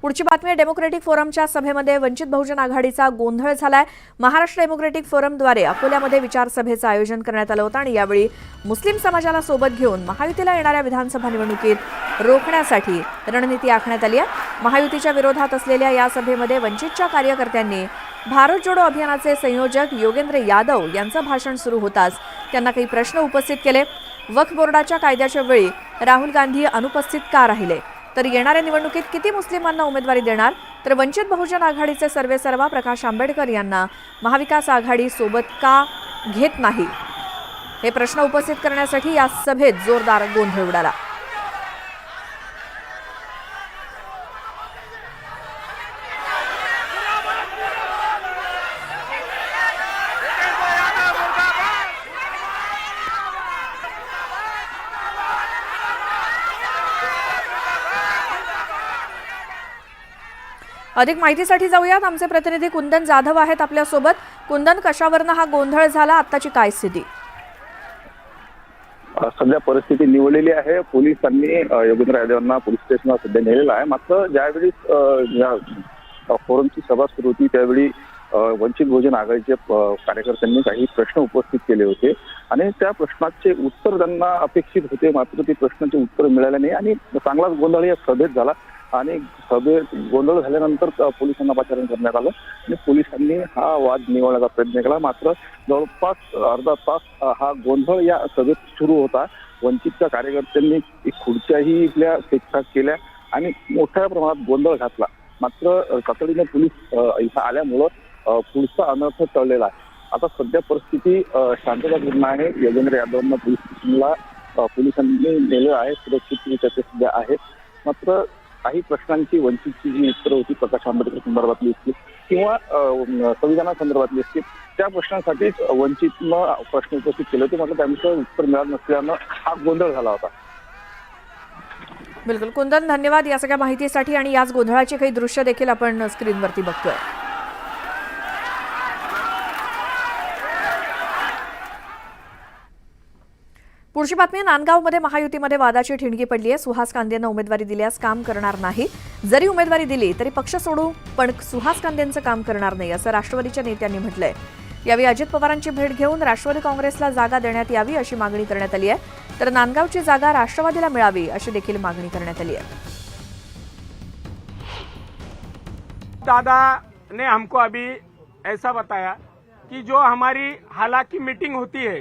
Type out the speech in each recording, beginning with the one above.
पुढची बातमी डेमोक्रेटिक फोरमच्या सभेमध्ये वंचित बहुजन आघाडीचा गोंधळ झालाय। महाराष्ट्र डेमोक्रेटिक फोरमद्वारे अकोल्यामध्ये विचार सभेचं आयोजन करण्यात आलं होतं आणि यावेळी मुस्लिम समाजाला सोबत घेऊन महायुतीला येणाऱ्या विधानसभा निवडणुकीत रोखण्यासाठी रणनीती आखण्यात आली आहे। महायुतीच्या विरोधात असलेल्या या सभेमध्ये वंचितच्या कार्यकर्त्यांनी भारत जोडो अभियानाचे संयोजक योगेंद्र यादव यांचं भाषण सुरू होताच त्यांना काही प्रश्न उपस्थित केले। वक्फ बोर्डाच्या कायद्याच्या वेळी राहुल गांधी अनुपस्थित का राहिले, तर येणाऱ्या निवडणुकीत किती मुस्लिमांना उमेदवारी देणार, तर वंचित बहुजन आघाडीचे सर्वेसर्वा प्रकाश आंबेडकर यांना महाविकास आघाडी सोबत का घेत नाही, हे प्रश्न उपस्थित करण्यासाठी या सभेत जोरदार गोंधळ उडाला। अधिक माहितीसाठी जाऊयात, आमचे प्रतिनिधी कुंदन जाधव आहेत आपल्या सोबत। कुंदन, कशावरनं हा गोंधळ झाला, आत्ताची काय स्थिती? सध्या परिस्थिती निवडलेली आहे। पोलिसांनी योगेंद्र यादवांना पोलीस स्टेशनला सध्या नेलेलं आहे। मात्र ज्यावेळी फोरमची सभा सुरू होती त्यावेळी वंचित बहुजन आघाडीचे कार्यकर्त्यांनी काही प्रश्न उपस्थित केले होते आणि त्या प्रश्नाचे उत्तर त्यांना अपेक्षित होते, मात्र ते प्रश्नाचे उत्तर मिळाले नाही आणि चांगलाच गोंधळ या सभेत झाला आणि सभेत गोंधळ झाल्यानंतर पोलिसांना पाचारण करण्यात आलं आणि पोलिसांनी हा वाद निवडण्याचा प्रयत्न केला। मात्र जवळपास अर्धा तास हा गोंधळ या सभेत सुरू होता। वंचितच्या कार्यकर्त्यांनी खुर्च्याही इथल्या फेकफाक केल्या आणि मोठ्या प्रमाणात गोंधळ घातला। मात्र तातडीने पोलीस इथं आल्यामुळं पुढचा अनर्थ टळलेला आहे। आता सध्या परिस्थिती शांततापूर्ण आहे। योगेंद्र यादवांना पोलीस स्टेशनला पोलिसांनी नेलं आहे, सुरक्षितरित्या ते सध्या आहेत। मात्र काही प्रश्नांची वंचितची जी उत्तरं होती प्रकाश आंबेडकर संदर्भातली असतील किंवा संविधानासंदर्भातली असतील, त्या प्रश्नांसाठीच वंचितनं प्रश्न उपस्थित केले होते, मात्र त्यांचं उत्तर मिळालं नसल्यानं हा गोंधळ झाला होता। बिलकुल कुंदन, धन्यवाद या सगळ्या माहितीसाठी आणि याच गोंधळाची काही दृश्य देखील आपण स्क्रीनवरती बघतोय। पुढची बातमी, नांदगावमध्ये महायुतीमध्ये वादाची ठिणगी पडली आहे। सुहास कांदेंना उमेदवारी दिल्यास काम करणार नाही, जरी उमेदवारी दिली तरी पक्ष सोडू, पण सुहास कांदेंचं काम करणार नाही असं राष्ट्रवादीच्या नेत्यांनी म्हटलंय। यावेळी अजित पवारांची भेट घेऊन राष्ट्रवादी काँग्रेसला जागा देण्यात यावी अशी मागणी करण्यात आली आहे, तर नांदगावची जागा राष्ट्रवादीला मिळावी अशी देखील मागणी करण्यात आली आहे। दादा ने हमको अभी ऐसा बताया कि जो हमारी हालांकि मीटिंग होती है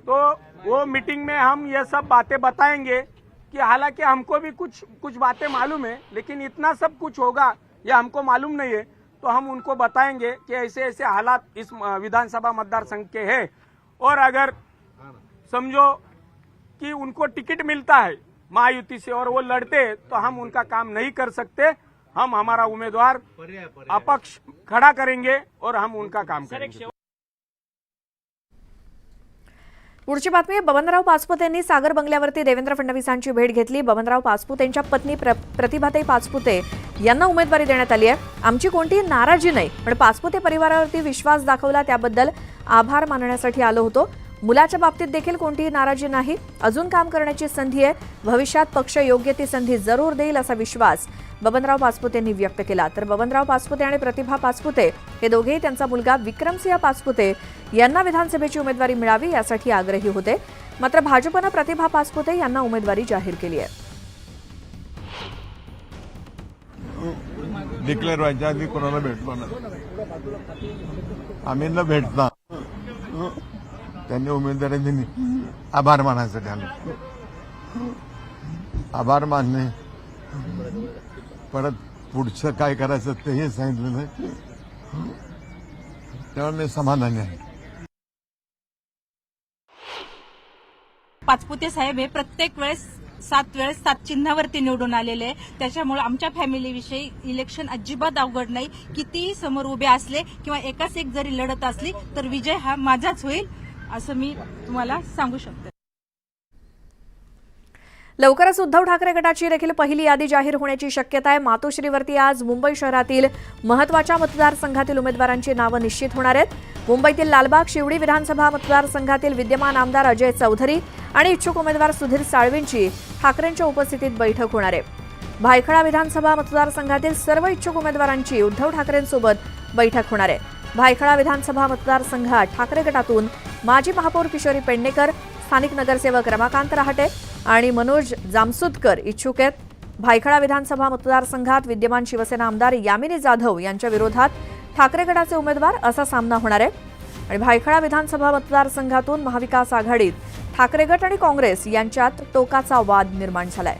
तो वो मीटिंग में हम ये सब बातें बताएंगे कि हालांकि हमको भी कुछ बातें मालूम है, लेकिन इतना सब कुछ होगा ये हमको मालूम नहीं है, तो हम उनको बताएंगे कि ऐसे ऐसे हालात इस विधानसभा मतदार संघ के हैं और अगर समझो कि उनको टिकट मिलता है महायुति से और वो लड़ते तो हम उनका काम नहीं कर सकते। हम हमारा उम्मीदवार अपक्ष खड़ा करेंगे और हम उनका काम करेंगे। पुढची बातमी, बबनराव पाचपुते यांनी सागर बंगल्यावरती देवेंद्र फडणवीसांची भेट घेतली। बबनराव पाचपुते यांच्या पत्नी प्रतिभाताई पाचपुते यांना उमेदवारी देण्यात आली आहे। आमची कोणतीही नाराजी नाही, पण पाचपुते परिवारावरती विश्वास दाखवला त्याबद्दल आभार मानण्यासाठी आलो होतो। मुलाच्या बाबतीत देखील कोणतीही नाराजी नाही, अजून काम करण्याची संधी आहे, भविष्यात पक्ष योग्य ती संधी जरूर देईल असा विश्वास बबनराव पाचपुते यांनी व्यक्त केला। तर बबनराव पाचपुते आणि प्रतिभा पाचपुते हे दोघेही त्यांचा मुलगा विक्रमसिंह पाचपुते यांना विधानसभेची उमेदवारी मिळावी यासाठी आग्रही होते, मात्र भाजपनं प्रतिभा पाचपुते यांना उमेदवारी जाहीर केली आहे। डिक्लेअर व्हायच्या आधी कोणाला भेटलो ना, आम्ही न भेटता त्यांनी उमेदवारी दिली, आभार मानायसाठी आलो। आभार मानणे, परत पुढचं काय करायचं तेही सांगितलं नाही, त्यामुळे मी समाधानी आहे। पाचपुते साहेब हे प्रत्येक वेळेस 7 वेळेस 7 चिन्हावरती निवडून आलेले, त्याच्यामुळे आमच्या फॅमिलीविषयी इलेक्शन अजिबात अवघड नाही। कितीही समोर उभे असले किंवा एकाच एक जरी लढत असली तर विजय हा माझाच होईल असं मी तुम्हाला सांगू शकते। लवकरच उद्धव ठाकरे गटाची देखील पहिली यादी जाहीर होण्याची शक्यता आहे। मातोश्रीवरती आज मुंबई शहरातील महत्त्वाच्या मतदारसंघातील उमेदवारांची नावं निश्चित होणार आहेत। मुंबईतील लालबाग शिवडी विधानसभा मतदारसंघातील विद्यमान आमदार अजय चौधरी आणि इच्छुक उमेदवार सुधीर साळवींची ठाकरेंच्या उपस्थितीत बैठक होणार आहे। भायखळा विधानसभा मतदारसंघातील सर्व इच्छुक उमेदवारांची उद्धव ठाकरेंसोबत बैठक होणार आहे. भायखळा विधानसभा मतदारसंघात ठाकरे गटातून माजी महापौर किशोरी पेडणेकर, स्थानिक नगरसेवक रमाकांत रहाटे आणि मनोज जामसुदकर इच्छुक आहेत. भायखळा विधानसभा मतदारसंघात विद्यमान शिवसेना आमदार यामिनी जाधव यांच्या विरोधात ठाकरे गटाचे उमेदवार असा सामना होणार आहे. आणि भायखळा विधानसभा मतदारसंघातून महाविकास आघाडीत ठाकरे गट आणि काँग्रेस यांच्यात टोकाचा वाद निर्माण झालाय.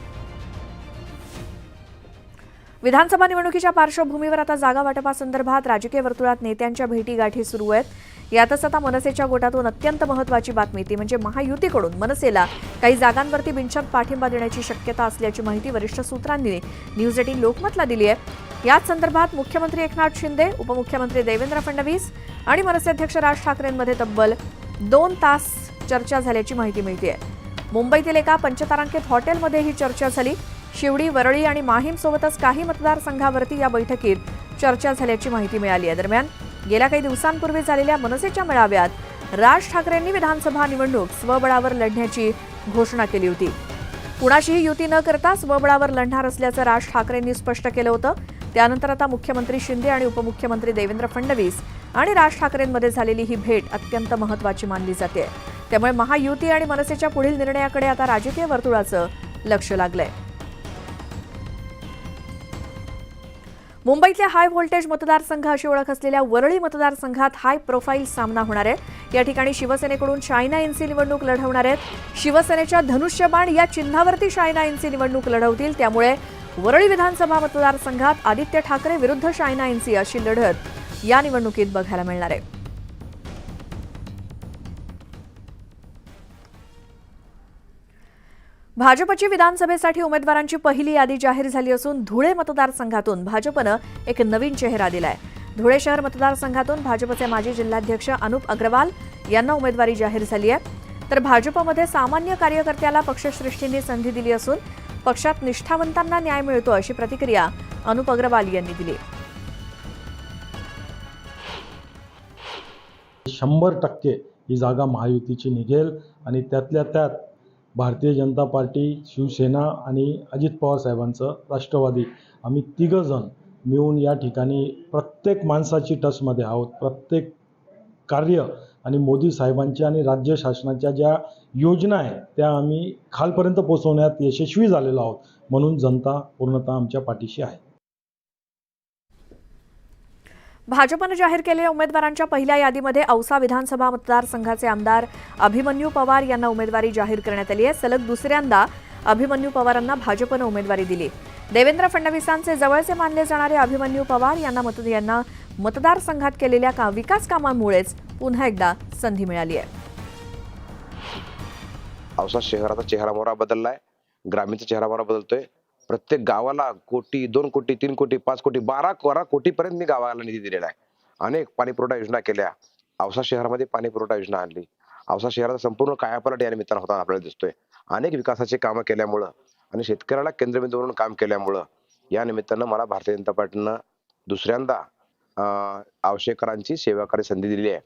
विधानसभा निवडणुकीच्या पार्श्वभूमीवर आता जागा वाटपासंदर्भात राजकीय वर्तुळात नेत्यांच्या भेटीगाठी सुरू आहेत. यातच आता मनसेच्या गोटातून अत्यंत महत्त्वाची बातमी ती म्हणजे महायुतीकडून मनसेला काही जागांवरती बिनशर्त पाठिंबा देण्याची शक्यता असल्याची माहिती वरिष्ठ सूत्रांनी न्यूज 18 लोकमतला दिली आहे. याच संदर्भात मुख्यमंत्री एकनाथ शिंदे, उपमुख्यमंत्री देवेंद्र फडणवीस आणि मनसे अध्यक्ष राज ठाकरेंमध्ये तब्बल 2 तास चर्चा झाल्याची माहिती मिळते. मुंबईतील एका पंचतारांकित हॉटेलमध्ये ही चर्चा झाली. शिवडी, वरळी आणि माहीमसोबतच काही मतदारसंघावरती या बैठकीत चर्चा झाल्याची माहिती मिळाली आहे. दरम्यान गेल्या काही दिवसांपूर्वी झालेल्या मनसेच्या मेळाव्यात राज ठाकरेंनी विधानसभा निवडणूक स्वबळावर लढण्याची घोषणा केली होती. कुणाशीही युती न करता स्वबळावर लढणार असल्याचं राज ठाकरेंनी स्पष्ट केलं होतं. त्यानंतर आता मुख्यमंत्री शिंदे आणि उपमुख्यमंत्री देवेंद्र फडणवीस आणि राज ठाकरेंमध्ये झालेली ही भेट अत्यंत महत्त्वाची मानली जाते. त्यामुळे महायुती आणि मनसेच्या पुढील निर्णयाकडे आता राजकीय वर्तुळाचं लक्ष लागलंय. मुंबईतल्या हाय व्होल्टेज मतदारसंघ अशी ओळख असलेल्या वरळी मतदारसंघात हाय प्रोफाईल सामना होणार आहे. या ठिकाणी शिवसेनेकडून शायना एनसी निवडणूक लढवणार आहेत. शिवसेनेच्या धनुष्यबाण या चिन्हावरती शायना एनसी निवडणूक लढवतील. त्यामुळे वरळी विधानसभा मतदारसंघात आदित्य ठाकरे विरुद्ध शायना एनसी अशी लढत या निवडणुकीत बघायला मिळणार आहे. भाजपची विधानसभेसाठी उमेदवारांची पहिली यादी जाहीर झाली असून धुळे मतदारसंघातून भाजपनं एक नवीन चेहरा दिलाय. धुळे शहर मतदारसंघातून भाजपचे माजी जिल्हाध्यक्ष अनुप अग्रवाल यांना उमेदवारी जाहीर झाली आहे. तर भाजपमध्ये सामान्य कार्यकर्त्याला पक्षश्रेष्ठींनी संधी दिली असून पक्षात निष्ठावंतांना न्याय मिळतो अशी प्रतिक्रिया अनुप अग्रवाल यांनी दिली. 100% ही जागा महायुतीची निघेल आणि त्यातल्या त्यात भारतीय जनता पार्टी, शिवसेना आणि अजित पवार साहेबांचं राष्ट्रवादी आम्ही तिघंजण मिळून या ठिकाणी प्रत्येक माणसाची टचमध्ये आहोत. प्रत्येक कार्य आणि मोदी साहेबांच्या आणि राज्य शासनाच्या ज्या योजना आहेत त्या आम्ही खालपर्यंत पोहोचवण्यात यशस्वी झालेलो आहोत. म्हणून जनता पूर्णतः आमच्या पाठीशी आहे. भाजपनं जाहीर केलेल्या उमेदवारांच्या पहिल्या यादीमध्ये औसा विधानसभा मतदारसंघाचे आमदार अभिमन्यू पवार यांना उमेदवारी जाहीर करण्यात आली आहे. सलग दुसऱ्यांदा अभिमन्यू पवारांना भाजपनं उमेदवारी दिली. देवेंद्र फडणवीसांचे जवळचे मानले जाणारे अभिमन्यू पवार यांना मतदारसंघात केलेल्या विकास कामांमुळेच पुन्हा एकदा संधी मिळाली आहे. औसा शहराचा चेहरामोहरा बदललाय, ग्रामीणचा चेहरामोहरा बदलतोय. प्रत्येक गावाला कोटी, 2 कोटी, 3 कोटी, 5 कोटी, 12 कोटीपर्यंत मी गावाला निधी दिलेला आहे. अनेक पाणी पुरवठा योजना केल्या. औसा शहरामध्ये पाणी पुरवठा योजना आणली. औसा शहराचा संपूर्ण कायापालट या निमित्तानं होताना आपल्याला दिसतोय. अनेक विकासाची कामं केल्यामुळं आणि शेतकऱ्याला केंद्रबिंदू म्हणून काम केल्यामुळं या निमित्तानं मला भारतीय जनता पार्टीनं दुसऱ्यांदा आवश्यकरांची सेवा करायची संधी दिली आहे.